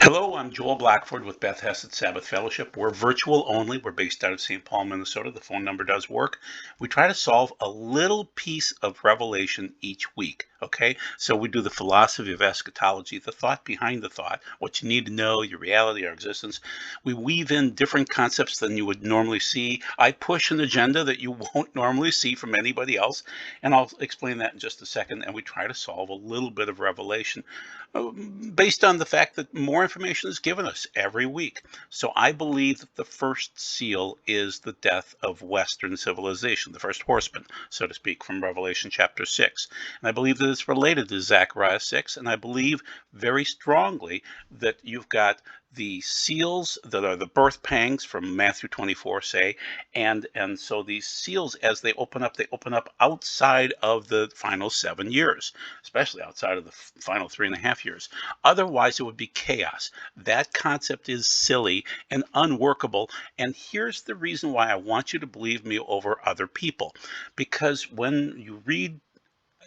Hello, I'm Joel Blackford with Beth Chesed Sabbath Fellowship. We're virtual only. We're based out of St. Paul, Minnesota. The phone number does work. We try to solve a little piece of Revelation each week, okay? So we do the philosophy of eschatology, the thought behind the thought, what you need to know, your reality, our existence. We weave in different concepts than you would normally see. I push an agenda that you won't normally see from anybody else, and I'll explain that in just a second. And we try to solve a little bit of Revelation based on the fact that more information is given us every week. So I believe that the first seal is the death of Western civilization, the first horseman, so to speak, from Revelation chapter 6. And I believe that it's related to Zechariah 6, and I believe very strongly that you've got the seals that are the birth pangs from Matthew 24, say, and so these seals, as they open up outside of the final 7 years, especially outside of the final 3.5 years. Otherwise, it would be chaos. That concept is silly and unworkable. And here's the reason why I want you to believe me over other people. Because when you read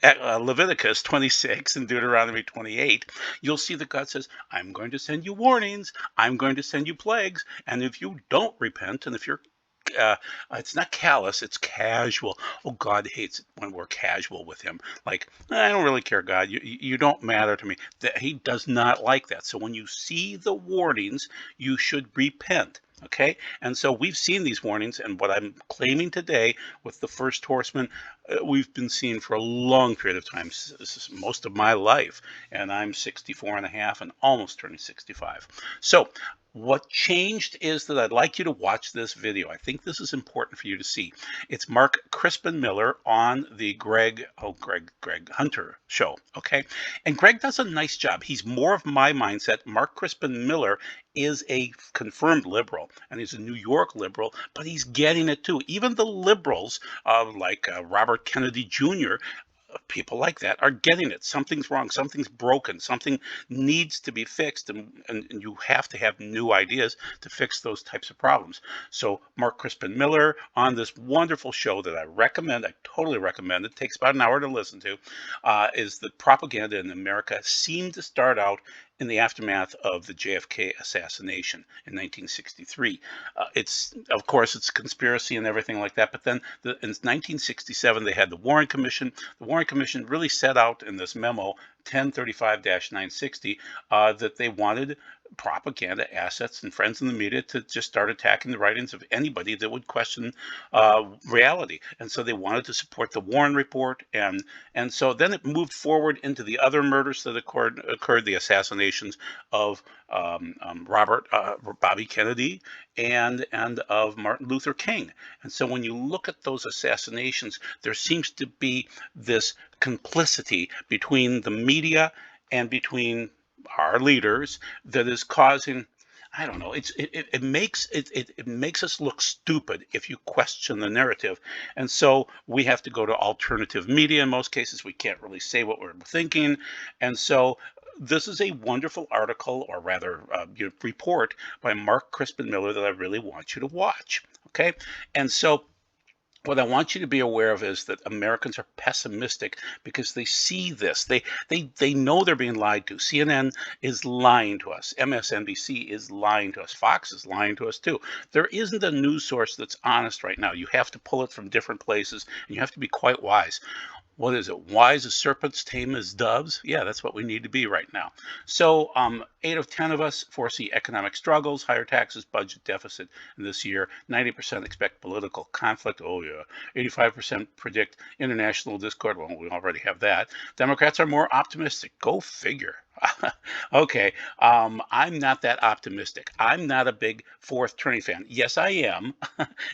Leviticus 26 and Deuteronomy 28, you'll see that God says, I'm going to send you warnings, I'm going to send you plagues, and if you don't repent, and if you're uh, it's not callous, it's casual. Oh, God hates it when we're casual with him. Like, I don't really care, God. You don't matter to me. That he does not like that. So when you see the warnings, you should repent. Okay, and so we've seen these warnings, and what I'm claiming today with the first horseman, we've been seeing for a long period of time. This is most of my life, and I'm 64 and a half and almost turning 65. So what changed is that I'd like you to watch this video. I think this is important for you to see. It's Mark Crispin Miller on the Greg Hunter show, okay? And Greg does a nice job. He's more of my mindset. Mark Crispin Miller is a confirmed liberal, and he's a New York liberal, but he's getting it too. Even the liberals, like Robert Kennedy Jr., people like that are getting it. Something's wrong, something's broken, something needs to be fixed, and you have to have new ideas to fix those types of problems. So Mark Crispin Miller on this wonderful show that I recommend, I totally recommend, it takes about an hour to listen to, is that propaganda in America seemed to start out in the aftermath of the JFK assassination in 1963. It's, of course, it's conspiracy and everything like that, but then in 1967 they had the Warren Commission. The Warren Commission really set out in this memo 1035-960 that they wanted propaganda assets and friends in the media to just start attacking the writings of anybody that would question reality. And so they wanted to support the Warren Report, and so then it moved forward into the other murders that occurred, the assassinations of Bobby Kennedy and of Martin Luther King. And so when you look at those assassinations, there seems to be this complicity between the media and between our leaders that is causing, I don't know, it makes us look stupid if you question the narrative. And so we have to go to alternative media. In most cases we can't really say what we're thinking. And so this is a wonderful article, or rather report by Mark Crispin Miller that I really want you to watch. Okay, and so what I want you to be aware of is that Americans are pessimistic because they see this. They know they're being lied to. CNN is lying to us. MSNBC is lying to us. Fox is lying to us too. There isn't a news source that's honest right now. You have to pull it from different places, and you have to be quite wise. What is it? Wise as serpents, tame as doves? Yeah, that's what we need to be right now. So 8 of 10 of us foresee economic struggles, higher taxes, budget deficit this year. 90% expect political conflict. Oh, yeah. 85% predict international discord. Well, we already have that. Democrats are more optimistic. Go figure. Okay, I'm not that optimistic. I'm not a big fourth turning fan. Yes, I am.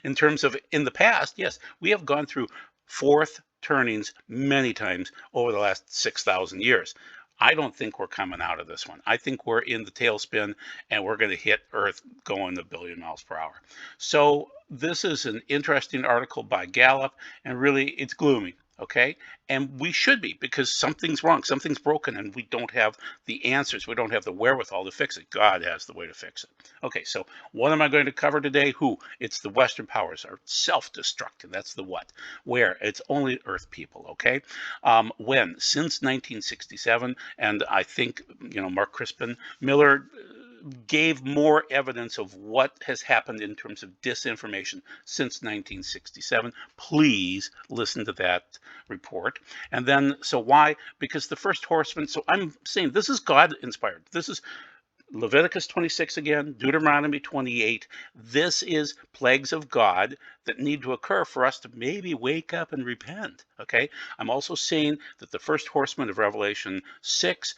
In terms of in the past, yes, we have gone through fourth turnings many times over the last 6,000 years. I don't think we're coming out of this one. I think we're in the tailspin and we're going to hit Earth going a billion miles per hour. So this is an interesting article by Gallup, and really it's gloomy. Okay, and we should be, because something's wrong, something's broken, and we don't have the answers. We don't have the wherewithal to fix it. God has the way to fix it. Okay, so what am I going to cover today? Who? It's the Western powers are self-destructing. That's the what. Where? It's only Earth people. Okay, when? Since 1967, and I think Mark Crispin Miller gave more evidence of what has happened in terms of disinformation since 1967. Please listen to that report. And then, so why? Because the First Horseman, so I'm saying this is God inspired. This is Leviticus 26 again, Deuteronomy 28. This is plagues of God that need to occur for us to maybe wake up and repent. Okay. I'm also saying that the First Horseman of Revelation 6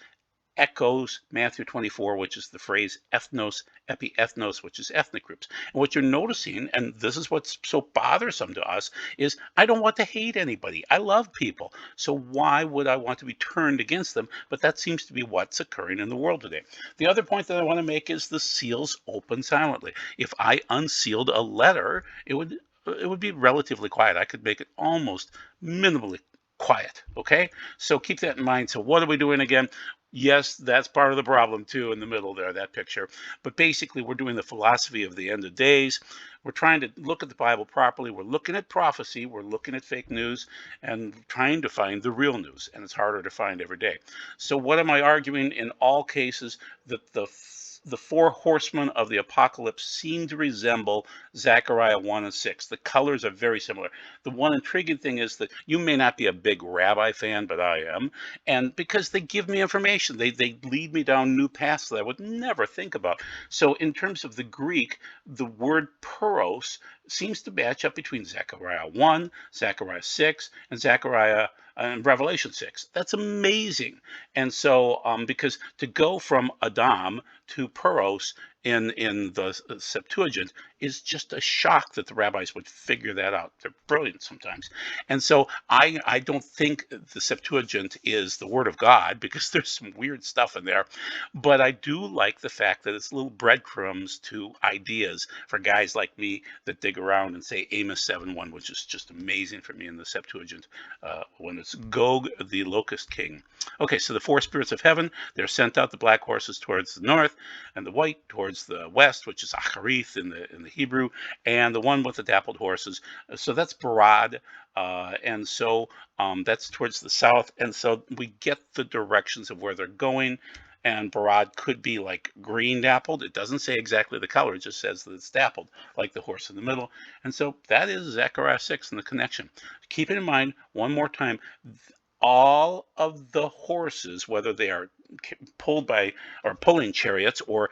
echoes Matthew 24, which is the phrase ethnos, epi-ethnos, which is ethnic groups. And what you're noticing, and this is what's so bothersome to us, is I don't want to hate anybody. I love people. So why would I want to be turned against them? But that seems to be what's occurring in the world today. The other point that I want to make is the seals open silently. If I unsealed a letter, it would be relatively quiet. I could make it almost minimally quiet. Okay, so keep that in mind. So what are we doing again? Yes, that's part of the problem too in the middle there, that picture. But basically, we're doing the philosophy of the end of days. We're trying to look at the Bible properly. We're looking at prophecy. We're looking at fake news and trying to find the real news. And it's harder to find every day. So what am I arguing in all cases? That the four horsemen of the apocalypse seem to resemble Zechariah 1 and 6. The colors are very similar. The one intriguing thing is that you may not be a big rabbi fan, but I am. And because they give me information, they lead me down new paths that I would never think about. So in terms of the Greek, the word puros seems to match up between Zechariah 1, Zechariah 6, and Zechariah and Revelation 6. That's amazing. And so, because to go from Adam to Puros in the Septuagint is just a shock that the rabbis would figure that out. They're brilliant sometimes. And so I don't think the Septuagint is the Word of God because there's some weird stuff in there. But I do like the fact that it's little breadcrumbs to ideas for guys like me that dig around and say Amos 7:1, which is just amazing for me in the Septuagint when it's Gog the locust king. Okay, so the four spirits of heaven, they're sent out, the black horses towards the north and the white towards the west, which is Acharith in the Hebrew, and the one with the dappled horses. So that's Barad, and so that's towards the south. And so we get the directions of where they're going. And Barad could be like green dappled. It doesn't say exactly the color. It just says that it's dappled, like the horse in the middle. And so that is Zechariah 6 and the connection. Keep it in mind one more time. All of the horses, whether they are pulled by or pulling chariots or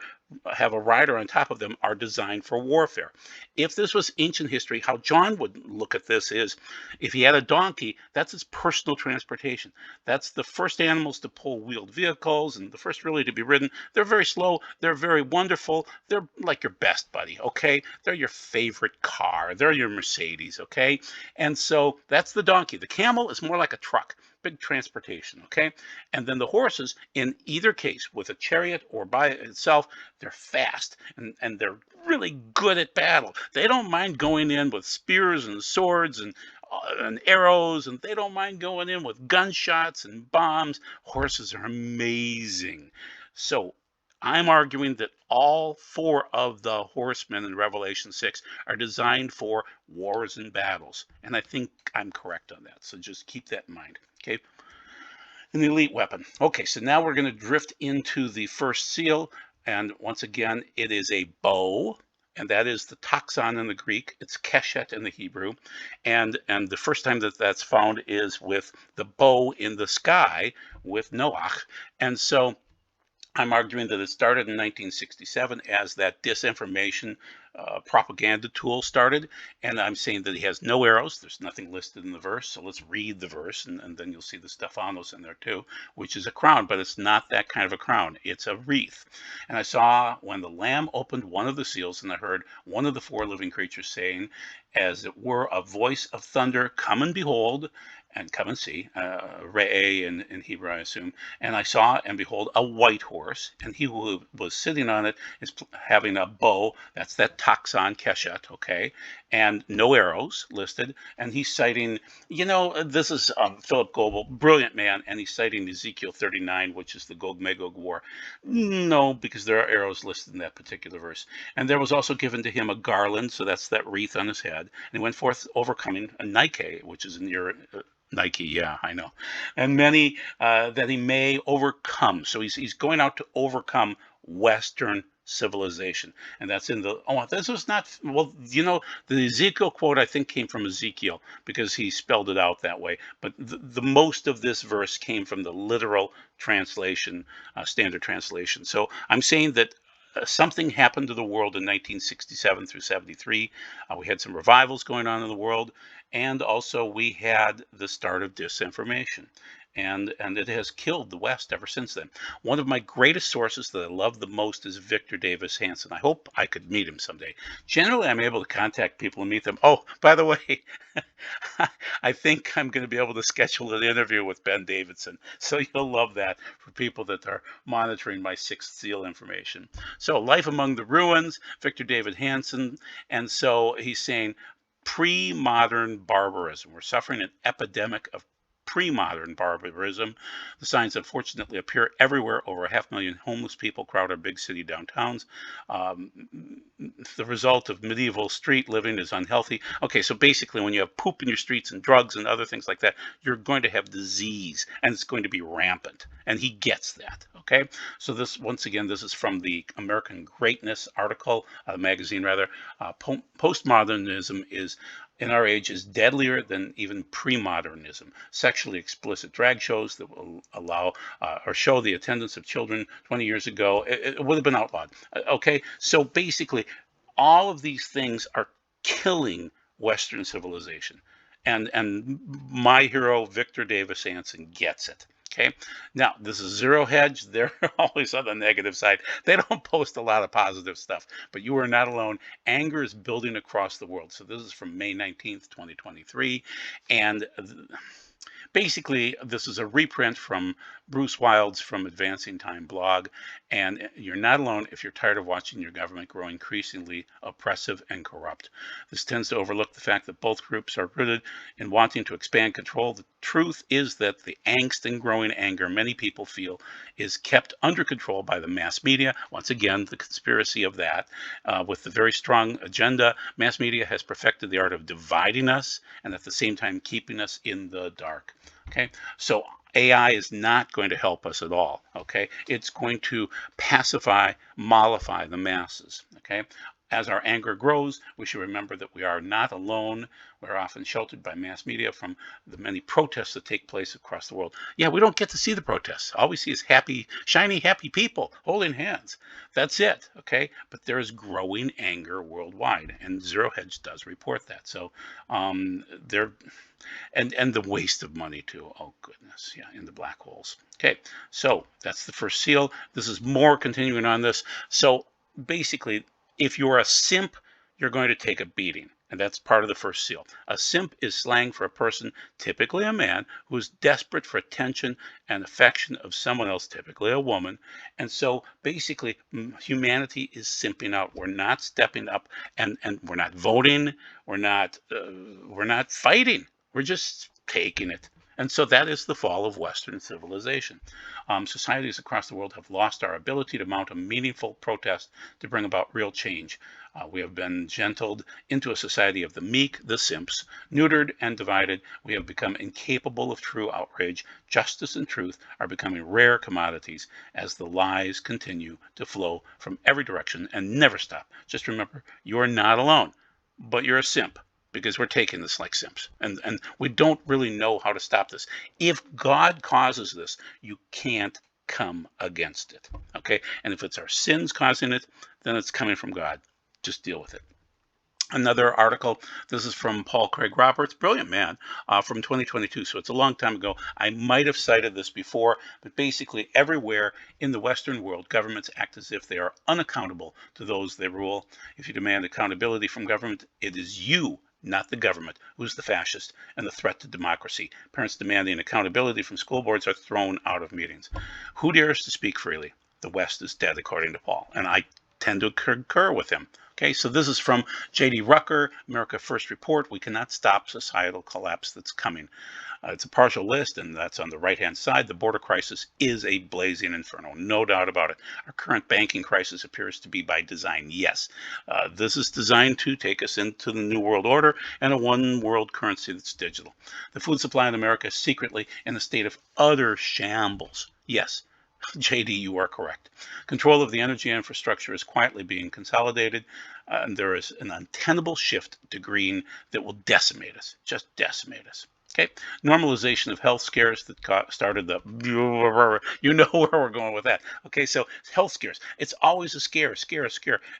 have a rider on top of them, are designed for warfare. If this was ancient history, how John would look at this is if he had a donkey, that's his personal transportation. That's the first animals to pull wheeled vehicles and the first really to be ridden. They're very slow. They're very wonderful. They're like your best buddy, okay? They're your favorite car. They're your Mercedes, okay? And so that's the donkey. The camel is more like a truck. Big transportation, okay? And then the horses, in either case, with a chariot or by itself, they're fast and they're really good at battle. They don't mind going in with spears and swords and arrows, and they don't mind going in with gunshots and bombs. Horses are amazing. So I'm arguing that all four of the horsemen in Revelation 6 are designed for wars and battles. And I think I'm correct on that. So just keep that in mind. Okay. An elite weapon. Okay, so now we're going to drift into the first seal. And once again, it is a bow. And that is the toxon in the Greek. It's keshet in the Hebrew. And the first time that that's found is with the bow in the sky with Noach. And so I'm arguing that it started in 1967 as that disinformation propaganda tool started, and I'm saying that he has no arrows. There's nothing listed in the verse, so let's read the verse, and then you'll see the Stephanos in there too, which is a crown, but it's not that kind of a crown. It's a wreath. And I saw when the Lamb opened one of the seals, and I heard one of the four living creatures saying, as it were a voice of thunder, come and behold, and come and see, Re'eh in Hebrew, I assume. And I saw, and behold, a white horse, and he who was sitting on it is having a bow. That's that toxon, keshet, okay? And no arrows listed. And he's citing, this is Philip Goebel, brilliant man, and he's citing Ezekiel 39, which is the Gog-Magog war. No, because there are arrows listed in that particular verse. And there was also given to him a garland, so that's that wreath on his head. And he went forth overcoming a Nike, which is in your Nike, yeah, I know. And many that he may overcome. So he's going out to overcome Western civilization. And that's in the, oh, this was not, well, the Ezekiel quote, I think, came from Ezekiel because he spelled it out that way. But the most of this verse came from the literal translation, standard translation. So I'm saying that something happened to the world in 1967 through 73. We had some revivals going on in the world, and also we had the start of disinformation. And it has killed the West ever since then. One of my greatest sources that I love the most is Victor Davis Hanson. I hope I could meet him someday. Generally, I'm able to contact people and meet them. Oh, by the way, I think I'm going to be able to schedule an interview with Ben Davidson. So you'll love that for people that are monitoring my Sixth Seal information. So Life Among the Ruins, Victor David Hanson. And so he's saying pre-modern barbarism. We're suffering an epidemic of pre-modern barbarism. The signs unfortunately appear everywhere. Over 500,000 homeless people crowd our big city downtowns. The result of medieval street living is unhealthy. Okay, so basically when you have poop in your streets and drugs and other things like that, you're going to have disease and it's going to be rampant. And he gets that. Okay, so this, once again, this is from the American Greatness article, magazine rather. Postmodernism is in our age is deadlier than even pre-modernism. Sexually explicit drag shows that will allow or show the attendance of children 20 years ago, it would have been outlawed. Okay, so basically, all of these things are killing Western civilization. And my hero, Victor Davis Hanson, gets it. Okay, now this is Zero Hedge. They're always on the negative side. They don't post a lot of positive stuff, but you are not alone. Anger is building across the world. So this is from May 19th, 2023. And basically, this is a reprint from Bruce Wild's From Advancing Time blog. And you're not alone if you're tired of watching your government grow increasingly oppressive and corrupt. This tends to overlook the fact that both groups are rooted in wanting to expand control. The truth is that the angst and growing anger many people feel is kept under control by the mass media. Once again, the conspiracy of that. With the very strong agenda, mass media has perfected the art of dividing us and at the same time keeping us in the dark. Okay, so AI is not going to help us at all. Okay, it's going to pacify, mollify the masses. Okay, as our anger grows, we should remember that we are not alone. We're often sheltered by mass media from the many protests that take place across the world. Yeah, we don't get to see the protests. All we see is happy, shiny, happy people holding hands. That's it, okay? But there is growing anger worldwide, and Zero Hedge does report that. So there, and the waste of money too. Oh goodness, yeah, in the black holes. Okay, so that's the first seal. This is more continuing on this. So basically, if you're a simp, you're going to take a beating. And that's part of the first seal. A simp is slang for a person, typically a man, who is desperate for attention and affection of someone else, typically a woman. And so basically, humanity is simping out. We're not stepping up, and we're not voting. We're not fighting. We're just taking it. And so that is the fall of Western civilization. Societies across the world have lost our ability to mount a meaningful protest to bring about real change. We have been gentled into a society of the meek, the simps, neutered and divided. We have become incapable of true outrage. Justice and truth are becoming rare commodities as the lies continue to flow from every direction and never stop. Just remember, you are not alone, but you're a simp, because we're taking this like simps. And we don't really know how to stop this. If God causes this, you can't come against it. Okay? And if it's our sins causing it, then it's coming from God. Just deal with it. Another article, this is from Paul Craig Roberts, brilliant man, from 2022. So it's a long time ago. I might have cited this before, but basically everywhere in the Western world, governments act as if they are unaccountable to those they rule. If you demand accountability from government, it is you, not the government, who's the fascist and the threat to democracy. Parents demanding accountability from school boards are thrown out of meetings. Who dares to speak freely? The West is dead, according to Paul. And I tend to concur with him. Okay, so this is from J.D. Rucker, America First Report. We cannot stop societal collapse that's coming. It's a partial list, and that's on the right-hand side. The border crisis is a blazing inferno, no doubt about it. Our current banking crisis appears to be by design. Yes, this is designed to take us into the New World Order and a one-world currency that's digital. The food supply in America is secretly in a state of utter shambles. Yes, JD, you are correct. Control of the energy infrastructure is quietly being consolidated, and there is an untenable shift to green that will decimate us, just decimate us. Okay, normalization of health scares that started the, you know where we're going with that. Okay, so health scares, it's always a scare,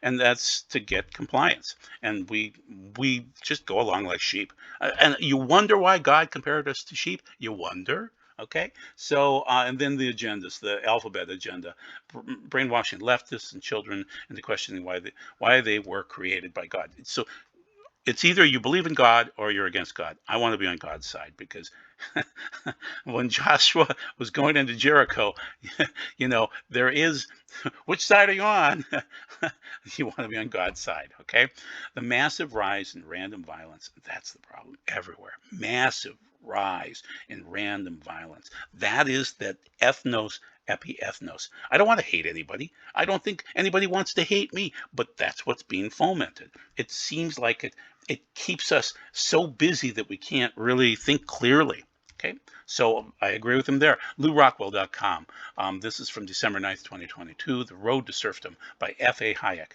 and that's to get compliance. And we just go along like sheep. And you wonder why God compared us to sheep. You wonder. Okay, so and then the agendas, the alphabet agenda, brainwashing leftists and children into questioning why they were created by God. So it's either you believe in God or you're against God. I want to be on God's side because when Joshua was going into Jericho, there is, which side are you on? You want to be on God's side, okay? The massive rise in random violence, that's the problem everywhere. Massive rise in random violence. That is that ethnos epi-ethnos. I don't want to hate anybody. I don't think anybody wants to hate me, but that's what's being fomented. It seems like it keeps us so busy that we can't really think clearly. Okay, so I agree with him there. LouRockwell.com. This is from December 9th, 2022, The Road to Serfdom by F.A. Hayek.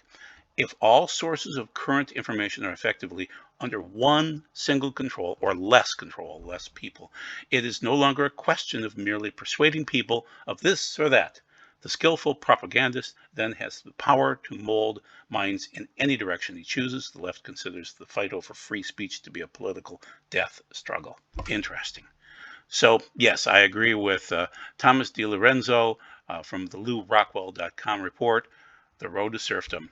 If all sources of current information are effectively under one single control, or less control, less people, it is no longer a question of merely persuading people of this or that. The skillful propagandist then has the power to mold minds in any direction he chooses. The left considers the fight over free speech to be a political death struggle. Interesting. So, yes, I agree with Thomas DiLorenzo from the LouRockwell.com report, The Road to Serfdom.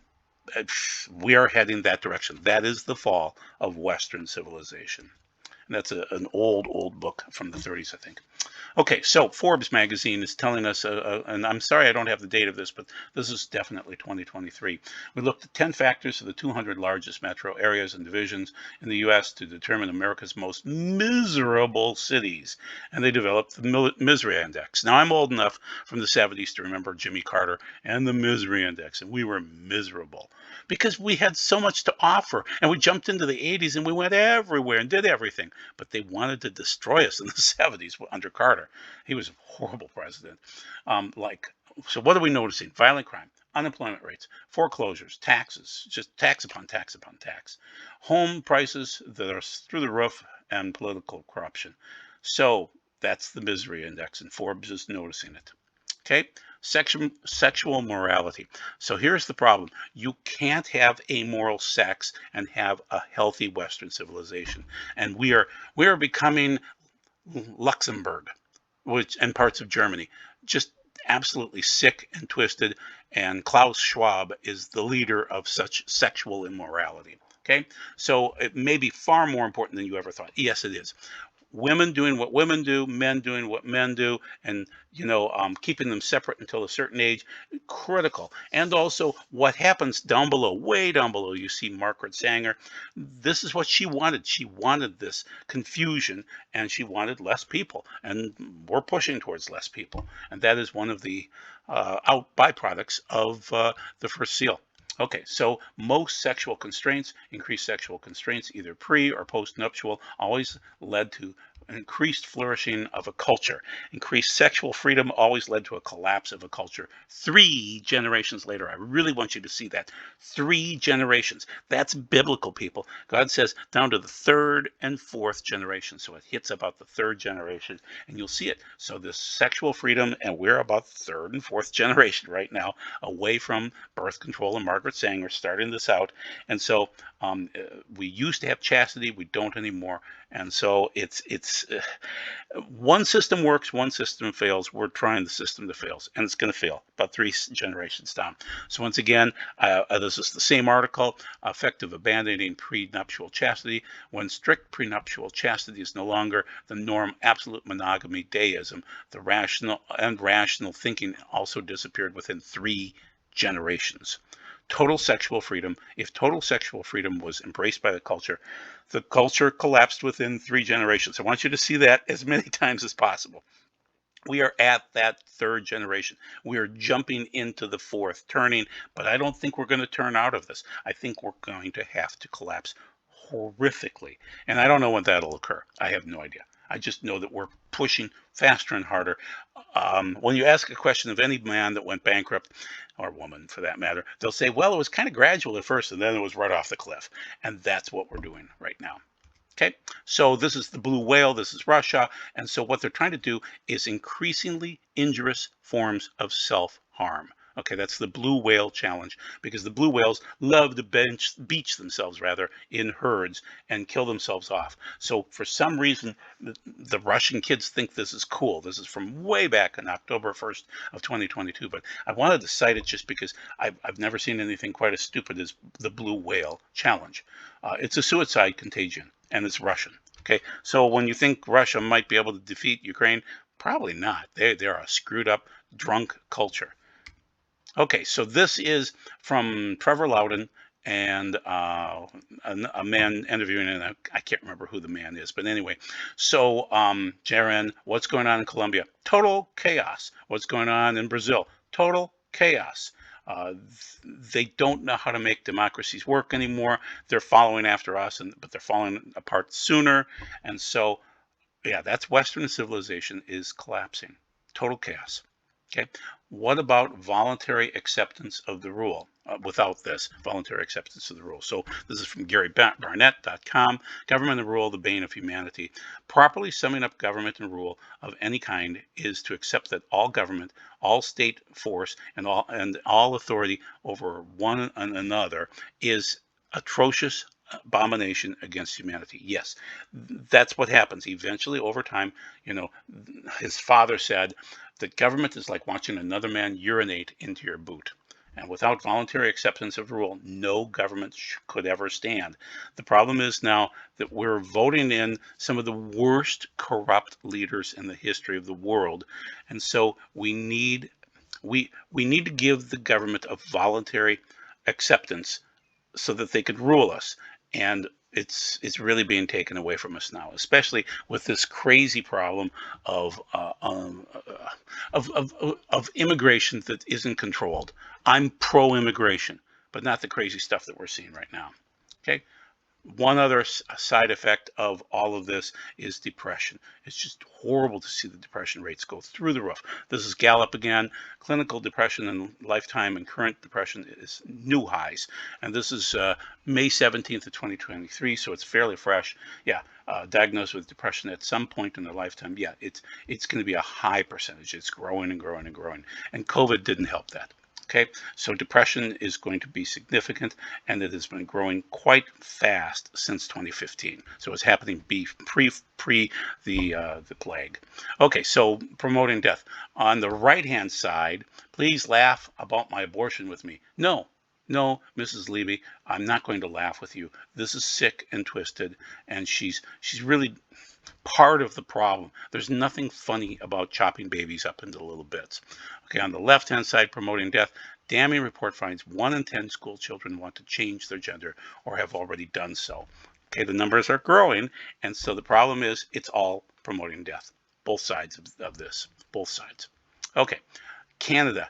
We are heading that direction. That is the fall of Western civilization. And that's an old book from the 30s, I think. Okay, so Forbes magazine is telling us, and I'm sorry I don't have the date of this, but this is definitely 2023. We looked at 10 factors of the 200 largest metro areas and divisions in the U.S. to determine America's most miserable cities, and they developed the Misery Index. Now, I'm old enough from the 70s to remember Jimmy Carter and the Misery Index, and we were miserable because we had so much to offer, and we jumped into the 80s and we went everywhere and did everything, but they wanted to destroy us in the 70s under Carter. He was a horrible president. So what are we noticing? Violent crime, unemployment rates, foreclosures, taxes, just tax upon tax upon tax, home prices that are through the roof, and political corruption. So that's the Misery Index, and Forbes is noticing it. Okay, sexual morality. So here's the problem. You can't have amoral sex and have a healthy Western civilization. And we are becoming Luxembourg, and parts of Germany, just absolutely sick and twisted, and Klaus Schwab is the leader of such sexual immorality. Okay, so it may be far more important than you ever thought. Yes, it is. Women doing what women do, men doing what men do, and keeping them separate until a certain age, critical. And also what happens down below, way down below, you see Margaret Sanger. This is what she wanted. She wanted this confusion, and she wanted less people, and we're pushing towards less people. And that is one of the byproducts of the first seal. Okay, so most sexual constraints, increased sexual constraints, either pre or post-nuptial, always led to increased flourishing of a culture. Increased sexual freedom always led to a collapse of a culture 3 generations later. I really want you to see that. 3 generations. That's biblical, people. God says down to the 3rd and 4th generation. So it hits about the 3rd generation, and you'll see it. So this sexual freedom, and we're about the 3rd and 4th generation right now, away from birth control, and Margaret Sanger starting this out. And so we used to have chastity, we don't anymore. And so it's one system works, one system fails. We're trying the system that fails, and it's going to fail about 3 generations down. So once again, this is the same article, effective abandoning prenuptial chastity. When strict prenuptial chastity is no longer the norm, absolute monogamy, deism, the rational thinking also disappeared within 3 generations. Total sexual freedom. If total sexual freedom was embraced by the culture collapsed within 3 generations. I want you to see that as many times as possible. We are at that 3rd generation. We are jumping into the 4th, turning, but I don't think we're going to turn out of this. I think we're going to have to collapse horrifically. And I don't know when that'll occur. I have no idea. I just know that we're pushing faster and harder. When you ask a question of any man that went bankrupt, or woman for that matter, they'll say, well, it was kind of gradual at first and then it was right off the cliff. And that's what we're doing right now. Okay, so this is the blue whale, this is Russia, and so what they're trying to do is increasingly injurious forms of self-harm. Okay, that's the blue whale challenge, because the blue whales love to beach themselves rather in herds and kill themselves off. So for some reason, the Russian kids think this is cool. This is from way back on October 1st of 2022, but I wanted to cite it just because I've never seen anything quite as stupid as the blue whale challenge. It's a suicide contagion, and it's Russian. Okay, so when you think Russia might be able to defeat Ukraine, probably not. They're a screwed up, drunk culture. Okay, so this is from Trevor Loudon and a man interviewing, and I can't remember who the man is, but anyway. So, Jaren, what's going on in Colombia? Total chaos. What's going on in Brazil? Total chaos. They don't know how to make democracies work anymore. They're following after us, but they're falling apart sooner. And so, yeah, that's Western civilization is collapsing. Total chaos. Okay. What about voluntary acceptance of the rule? Without this, voluntary acceptance of the rule. So this is from GaryBarnett.com. Government and rule, the bane of humanity. Properly summing up government and rule of any kind is to accept that all government, all state force, and all authority over one another is atrocious abomination against humanity. Yes, that's what happens. Eventually, over time, his father said that government is like watching another man urinate into your boot. And without voluntary acceptance of rule, no government could ever stand. The problem is now that we're voting in some of the worst corrupt leaders in the history of the world. And so we need to give the government a voluntary acceptance so that they could rule us. And it's really being taken away from us now, especially with this crazy problem of immigration that isn't controlled. I'm pro-immigration, but not the crazy stuff that we're seeing right now. Okay. One other side effect of all of this is depression. It's just horrible to see the depression rates go through the roof. This is Gallup again. Clinical depression and lifetime and current depression is new highs. And this is May 17th of 2023, so it's fairly fresh. Yeah, diagnosed with depression at some point in their lifetime. Yeah, it's going to be a high percentage. It's growing and growing and growing. And COVID didn't help that. Okay, so depression is going to be significant, and it has been growing quite fast since 2015. So it's happening pre the plague. Okay, so promoting death. On the right-hand side, please laugh about my abortion with me. No, Mrs. Levy, I'm not going to laugh with you. This is sick and twisted, and she's really part of the problem. There's nothing funny about chopping babies up into little bits. Okay, on the left-hand side, promoting death, damning report finds 1 in 10 school children want to change their gender or have already done so. Okay, the numbers are growing, and so the problem is it's all promoting death. Both sides of this, both sides. Okay, Canada.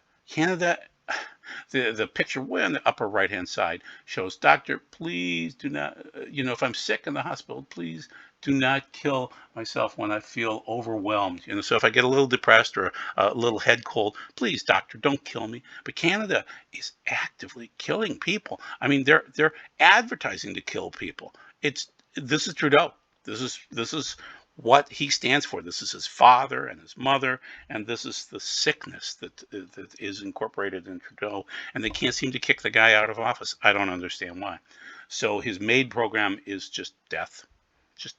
The picture way on the upper right-hand side shows, doctor, please do not, if I'm sick in the hospital, please do not kill myself when I feel overwhelmed. So if I get a little depressed or a little head cold, please, doctor, don't kill me. But Canada is actively killing people. I mean, they're advertising to kill people. This is Trudeau. This is what he stands for. This is his father and his mother, and this is the sickness that is incorporated in Trudeau, and they can't seem to kick the guy out of office. I don't understand why. So his MAID program is just death. Just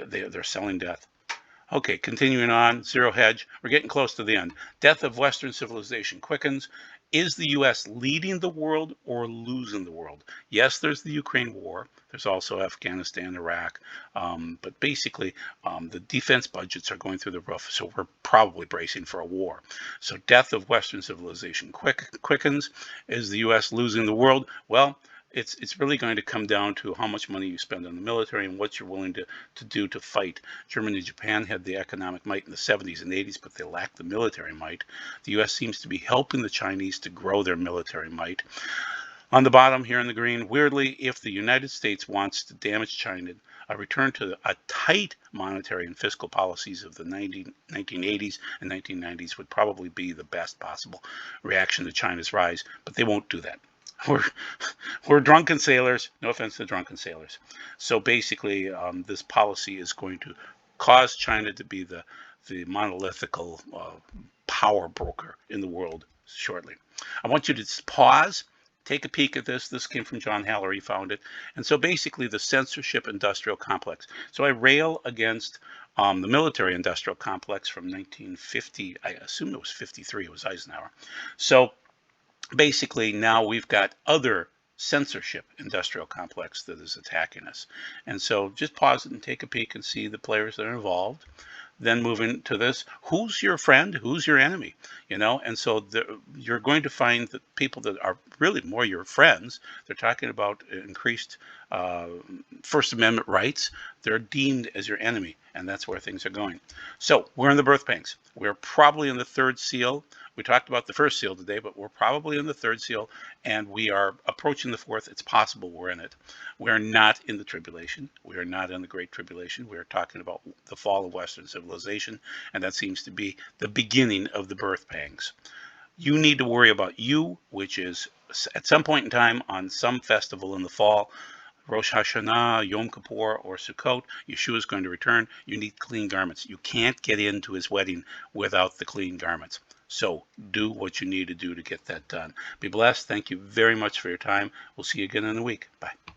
they're selling death. Okay, continuing on, Zero Hedge. We're getting close to the end. Death of Western civilization quickens. Is the U.S. leading the world or losing the world? Yes, there's the Ukraine war. There's also Afghanistan, Iraq. But basically, the defense budgets are going through the roof, so we're probably bracing for a war. So death of Western civilization quickens. Is the U.S. losing the world? Well, it's really going to come down to how much money you spend on the military and what you're willing to do to fight. Germany and Japan had the economic might in the 70s and 80s, but they lacked the military might. The U.S. seems to be helping the Chinese to grow their military might. On the bottom here in the green, weirdly, if the United States wants to damage China, a return to a tight monetary and fiscal policies of the 1980s and 1990s would probably be the best possible reaction to China's rise, but they won't do that. We're drunken sailors. No offense to drunken sailors. So basically, this policy is going to cause China to be the monolithical power broker in the world shortly. I want you to pause, take a peek at this. This came from John Haller. He found it. And so basically, the censorship industrial complex. So I rail against the military industrial complex from 1950. I assume it was 53. It was Eisenhower. So basically now we've got other censorship industrial complex that is attacking us. And so just pause it and take a peek and see the players that are involved. Then moving to this, who's your friend, who's your enemy, and so you're going to find that people that are really more your friends, they're talking about increased First Amendment rights, they're deemed as your enemy, and that's where things are going. So we're in the birth pangs. We're probably in the third seal. We talked about the first seal today, but we're probably in the third seal, and we are approaching the fourth. It's possible we're in it. We're not in the tribulation. We are not in the Great Tribulation. We are talking about the fall of Western civilization, and that seems to be the beginning of the birth pangs. You need to worry about you, which is at some point in time on some festival in the fall, Rosh Hashanah, Yom Kippur, or Sukkot, Yeshua is going to return. You need clean garments. You can't get into his wedding without the clean garments. So do what you need to do to get that done. Be blessed. Thank you very much for your time. We'll see you again in a week. Bye.